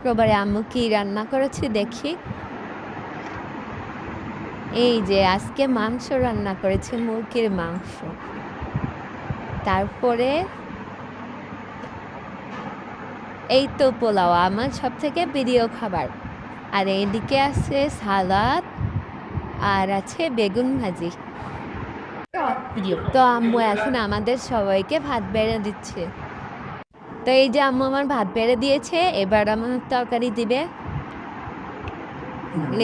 এবারে আম্মু কি রান্না করেছে দেখি। এই যে আজকে মাংস রান্না করেছে, মুরগির মাংস। তারপরে এই তো পোলাও, আমার সব থেকে প্রিয় খাবার। আর এইদিকে আছে সালাদ, আর আছে বেগুন ভাজি। তো আম্মু এখন আমাদের সবাইকে ভাত বেড়ে দিচ্ছে। তো এই যে আম্মু আমার ভাত বেড়ে দিয়েছে, এবার আমার তরকারি দিবে।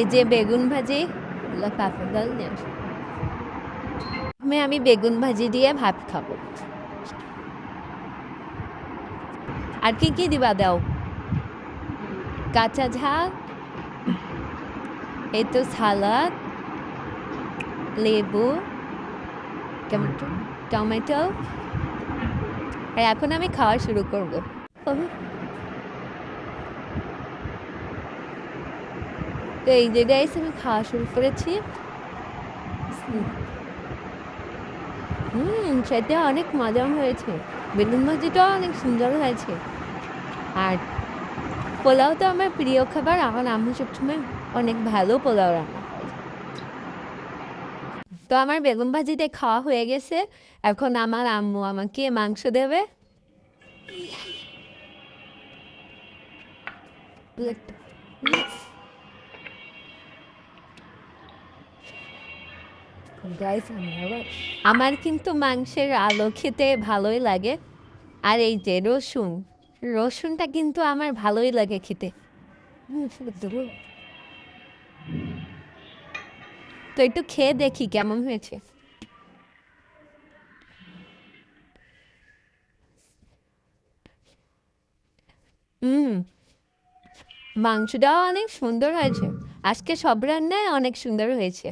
এই যে বেগুন ভাজি, আমি বেগুন ভাজি দিয়ে ভাত খাবো। আর কি কি দিবা দাও? কাঁচা ঝাল, এই তো সালাদ, লেবু, টমেটো টমেটো। আর এখন আমি খাওয়া শুরু করব। তো এই যে গাইস, আমি খাওয়া শুরু করেছি। সেটা অনেক মজা হয়েছে। বেগুন ভাজিটাও অনেক সুন্দর হয়েছে। আর পোলাও তো আমার প্রিয় খাবার, আমার আম্মু সবসময় অনেক ভালো পোলাও রান্না করে। তো আমার বেগুন ভাজিতে খাওয়া হয়ে গেছে। এখন আমার আম্মু আমাকে মাংস দেবে। Guys, আমার কিন্তু মাংসের আলো খেতে ভালোই লাগে। আর এই যে রসুন, রসুনটা কিন্তু আমার ভালোই লাগে খেতে। তো একটু খেয়ে দেখি কেমন হয়েছে। হুম, মাংসটাও অনেক সুন্দর হয়েছে। আজকে সব রান্নায় অনেক সুন্দর হয়েছে।